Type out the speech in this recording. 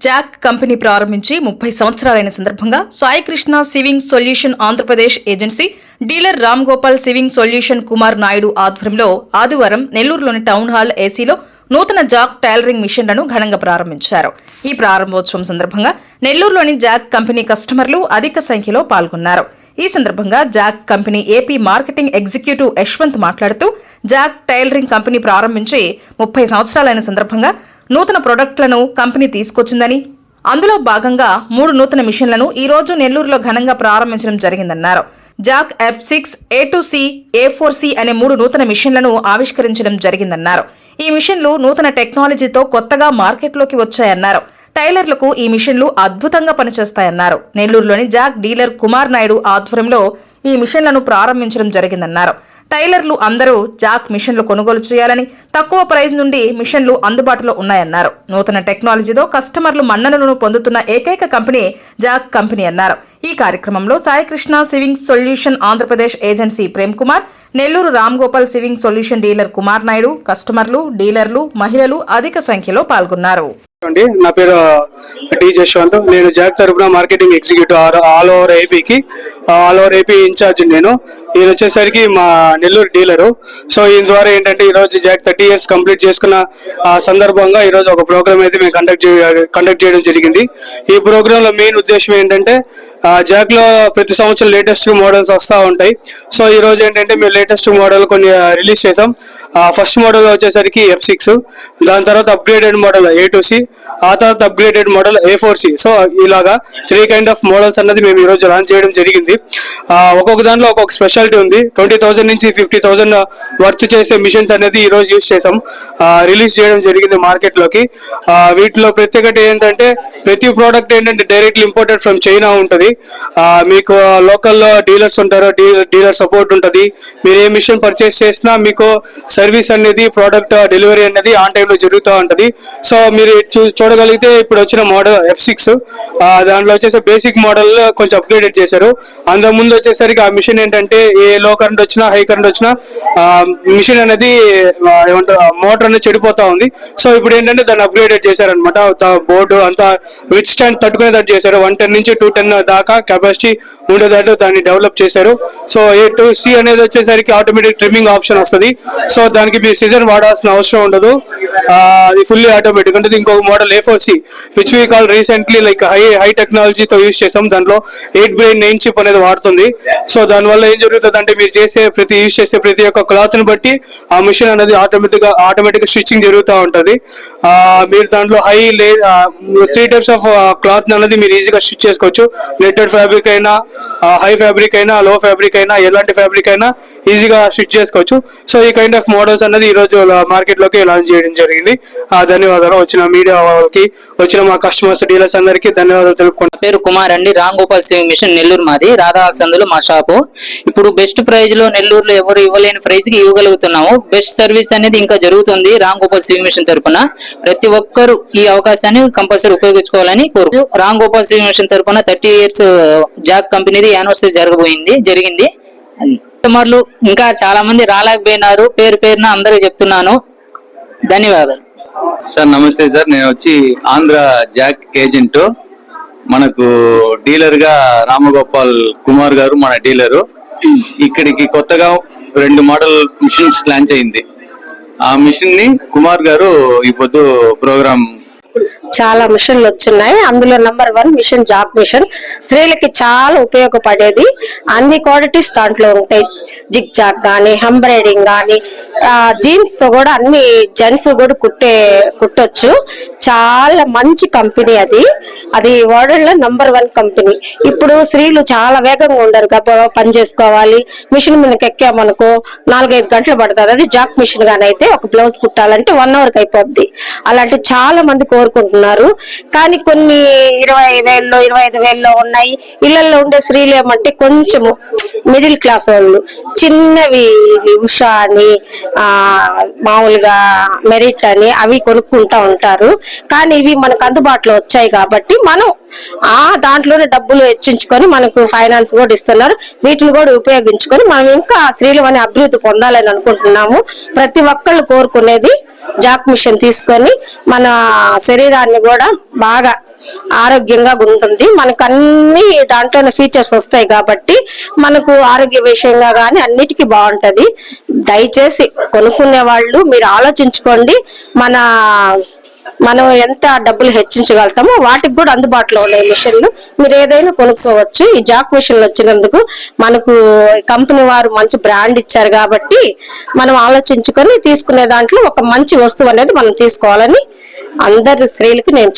Jack company ప్రారంభించి 30 సంవత్సరాలైన సందర్భంగా Sai Krishna sieving solution Andhra Pradesh agency dealer Ram Gopal sieving solution Kumar Naidu ఆధ్వర్యంలో ఆదివారం నెల్లూరులోని టౌన్ హాల్ ఏసీలో నూతన జాక్ టైలరింగ్ మిషన్లను ఘనంగా ప్రారంభించారు. ఈ ప్రారంభోత్సవం సందర్భంగా నెల్లూరులోని జాక్ కంపెనీ కస్టమర్లు అధిక సంఖ్యలో పాల్గొన్నారు. ఈ సందర్భంగా Jack company AP marketing executive Yashwant మాట్లాడుతూ జాక్ టైలరింగ్ కంపెనీ ప్రారంభించి 30 సంవత్సరాలైన సందర్భంగా నూతన ప్రొడక్టులను కంపెనీ తీసుకొచ్చిందని, అందులో భాగంగా 3 నూతన మిషన్లను ఈ రోజు నెల్లూరులో ఘనంగా ప్రారంభించడం జరిగిందన్నారు. జాక్ F6, A2C, A4C అనే 3 నూతన మిషన్లను ఆవిష్కరించడం జరిగిందన్నారు. ఈ మిషన్లు నూతన టెక్నాలజీతో కొత్తగా మార్కెట్లోకి వచ్చాయన్నారు. టైలర్లకు ఈ మిషన్లు అద్భుతంగా పనిచేస్తాయన్నారు. నెల్లూరులోని జాక్ డీలర్ కుమార్ నాయుడు ఆధ్వర్యంలో ఈ మిషన్లను ప్రారంభించడం జరిగిందన్నారు. టైలర్లు అందరూ జాక్ మిషన్లు కొనుగోలు చేయాలని, తక్కువ ప్రైస్ నుండి మిషన్లు అందుబాటులో ఉన్నాయన్నారు. నూతన టెక్నాలజీతో కస్టమర్లు మన్ననలను పొందుతున్న ఏకైక కంపెనీ జాక్ కంపెనీ అన్నారు. ఈ కార్యక్రమంలో Sai Krishna sieving solution Andhra Pradesh agency Prem Kumar, Nellore Ram Gopal sieving solution dealer Kumar Naidu, కస్టమర్లు, డీలర్లు, మహిళలు అధిక సంఖ్యలో పాల్గొన్నారు. నా పేరు టి జశ్వంత్. నేను జాక్ తరపున marketing executive all over AP in charge. నేను వచ్చేసరికి మా నెల్లూరు డీలరు. సో ఈ ద్వారా ఏంటంటే ఈరోజు జాక్ 30 years కంప్లీట్ చేసుకున్న సందర్భంగా ఈరోజు ఒక ప్రోగ్రామ్ అయితే మేము కండక్ట్ చేయడం జరిగింది. ఈ ప్రోగ్రామ్ లో మెయిన్ ఉద్దేశం ఏంటంటే జాక్ లో ప్రతి సంవత్సరం లేటెస్ట్ మోడల్స్ వస్తూ ఉంటాయి. సో ఈ రోజు ఏంటంటే మేము లేటెస్ట్ మోడల్ కొన్ని రిలీజ్ చేసాం. ఫస్ట్ మోడల్ వచ్చేసరికి F6, దాని తర్వాత అప్గ్రేడెడ్ మోడల్ A2C, ఆ తర్వాత అప్గ్రేడెడ్ మోడల్ A4C. సో ఇలాగా 3 kind of మోడల్స్ అన్నది మేము ఈ రోజు లాంచ్ చేయడం జరిగింది. ఒక్కొక్క దాంట్లో ఒక్కొక్క స్పెషాలిటీ ఉంది. 20,000 నుంచి 50,000 వర్త్ చేసే మిషన్స్ అనేది ఈ రోజు యూజ్ చేసాం, రిలీజ్ చేయడం జరిగింది మార్కెట్ లోకి. వీటిలో ప్రత్యేకత ఏంటంటే ప్రతి ప్రోడక్ట్ ఏంటంటే డైరెక్ట్లీ ఇంపోర్టెడ్ ఫ్రమ్ చైనా ఉంటుంది. మీకు లోకల్లో డీలర్స్ ఉంటారు, డీలర్ సపోర్ట్ ఉంటుంది. మీరు ఏ మిషన్ పర్చేస్ చేసినా మీకు సర్వీస్ అనేది, ప్రోడక్ట్ డెలివరీ అనేది ఆన్ టైమ్ లో జరుగుతూ ఉంటుంది. సో మీరు చూడగలిగితే ఇప్పుడు వచ్చిన మోడల్ F6, దాంట్లో వచ్చేసి బేసిక్ మోడల్ కొంచెం అప్గ్రేడెడ్ చేశారు. అంతకు ముందు వచ్చేసరికి ఆ మిషన్ ఏంటంటే ఏ లో కరెంట్ వచ్చినా, హై కరెంట్ వచ్చినా మిషన్ అనేది మోటార్ అనేది చెడిపోతా ఉంది. సో ఇప్పుడు ఏంటంటే దాన్ని అప్గ్రేడెడ్ చేశారనమాట. బోర్డు అంతా విత్ స్టాండ్ తట్టుకునేటట్టు చేశారు. 110 నుంచి 210 దాకా కెపాసిటీ ఉండేటట్టు దాన్ని డెవలప్ చేశారు. సో A2C అనేది వచ్చేసరికి ఆటోమేటిక్ ట్రిమ్మింగ్ ఆప్షన్ వస్తుంది. సో దానికి మీరు సిజర్ వాడాల్సిన అవసరం ఉండదు, అది ఫుల్లీ ఆటోమేటిక్ ఉంటుంది. ఇంకొక model A4C which we call recently like high టెక్నాలజీతో యూజ్ చేసాం. దాంట్లో 8 brain 9 chip అనేది వాడుతుంది. సో దానివల్ల ఏం జరుగుతుంది అంటే మీరు యూజ్ చేసే ప్రతి ఒక్క క్లాత్ ని బట్టి ఆ మిషన్ అనేది ఆటోమేటిక్ స్టిచ్చింగ్ జరుగుతూ ఉంటుంది. మీరు దాంట్లో 3 types ఆఫ్ క్లాత్ అనేది మీరు ఈజీగా స్టిచ్ చేసుకోవచ్చు. నెట్టెడ్ ఫ్యాబ్రిక్ అయినా, హై ఫ్యాబ్రిక్ అయినా, లో ఫ్యాబ్రిక్ అయినా, ఎలాంటి ఫ్యాబ్రిక్ అయినా ఈజీగా స్టిచ్ చేసుకోవచ్చు. సో ఈ కైండ్ ఆఫ్ మోడల్స్ అనేది ఈ రోజు మార్కెట్ లోకి లాంచ్ చేయడం జరిగింది. ధన్యవాదాలు. వచ్చిన మీడియా వాళ్ళకి, వచ్చిన మా కస్టమర్స్, డీలర్స్ అందరికీ ధన్యవాదాలు తెలుపుకుంటాను. పేరు కుమార్ అండి, రామ్ గోపాల్ సివింగ్ మిషన్ నెల్లూరు మాది, రాధా సందులో మా షాపు. ఇప్పుడు బెస్ట్ ప్రైజ్ లో నెల్లూరులో ఎవరు ఇవ్వలేని ప్రైజ్ కి ఇవ్వగలుగుతున్నాము. బెస్ట్ సర్వీస్ అనేది ఇంకా జరుగుతుంది రామ్ గోపాల్ సివింగ్ మిషన్ తరఫున. ప్రతి ఒక్కరు ఈ అవకాశాన్ని కంపల్సరీ ఉపయోగించుకోవాలని కోరు. రామ్ గోపాల్ సివింగ్ మిషన్ తరఫున 30 years జాక్ కంపెనీది యానివర్సరీ జరిగింది. కస్టమర్లు ఇంకా చాలా మంది రాలేకపోయినారు. పేరున అందరికి చెప్తున్నాను. ధన్యవాదాలు సార్. నమస్తే సార్, నేను వచ్చి ఆంధ్ర జాక్ ఏజెంట్. మనకు డీలర్ గా రామగోపాల్ కుమార్ గారు మన డీలరు. ఇక్కడికి కొత్తగా 2 మోడల్ మిషన్స్ లాంచ్ అయింది. ఆ మిషన్ ని కుమార్ గారు ఈ పొద్దు ప్రోగ్రామ్ చాలా మిషన్లు వచ్చున్నాయి. అందులో నెంబర్ 1 మిషన్ జాక్ మిషన్. స్త్రీలకి చాలా ఉపయోగపడేది. అన్ని క్వాలిటీస్ దాంట్లో ఉంటాయి. జిగ్ జాక్ గానీ, ఎంబ్రాయిడింగ్ గానీ, జీన్స్ తో కూడా అన్ని జెంట్స్ కూడా కుట్టొచ్చు. చాలా మంచి కంపెనీ అది వరల్డ్ లో నెంబర్ 1 కంపెనీ. ఇప్పుడు స్త్రీలు చాలా వేగంగా ఉండరు, గబగబా పని చేసుకోవాలి. మిషన్ మీదకి ఎక్కామనుకో 4-5 గంటలు పడుతుంది. అది జాక్ మిషన్ గానీ అయితే ఒక బ్లౌజ్ కుట్టాలంటే 1 hour అయిపోద్ది. అలాంటి చాలా మంది కోరుకుంటున్నారు. కానీ కొన్ని 20,000, 25,000 ఉన్నాయి. ఇళ్లలో ఉండే స్త్రీలు ఏమంటే కొంచెము మిడిల్ క్లాస్ వాళ్ళు చిన్నవి ఉషా అని, మామూలుగా మెరిట్ అని అవి కొనుక్కుంటా ఉంటారు. కానీ ఇవి మనకు అందుబాటులో వచ్చాయి కాబట్టి మనం దాంట్లోనే డబ్బులు హెచ్చించుకొని మనకు ఫైనాన్స్ కూడా ఇస్తున్నారు. వీటిని కూడా ఉపయోగించుకొని మనం ఇంకా స్త్రీలని అభివృద్ధి పొందాలని అనుకుంటున్నాము. ప్రతి ఒక్కళ్ళు కోరుకునేది జాక్ మిషన్ తీసుకొని మన శరీరాన్ని కూడా బాగా ఆరోగ్యంగా ఉంటుంది. మనకు అన్ని దాంట్లోనే ఫీచర్స్ వస్తాయి కాబట్టి మనకు ఆరోగ్య విషయంగా కానీ అన్నిటికీ బాగుంటది. దయచేసి కొనుక్కునే వాళ్ళు మీరు ఆలోచించుకోండి. మనం ఎంత డబ్బులు హెచ్చించగలుగుతామో వాటికి కూడా అందుబాటులో ఉన్నాయి మిషన్లు. మీరు ఏదైనా కొనుక్కోవచ్చు. ఈ జాక్ మిషన్లు వచ్చినందుకు మనకు కంపెనీ వారు మంచి బ్రాండ్ ఇచ్చారు కాబట్టి మనం ఆలోచించుకొని తీసుకునే దాంట్లో ఒక మంచి వస్తువు అనేది మనం తీసుకోవాలని అందరి స్త్రీలకి నేను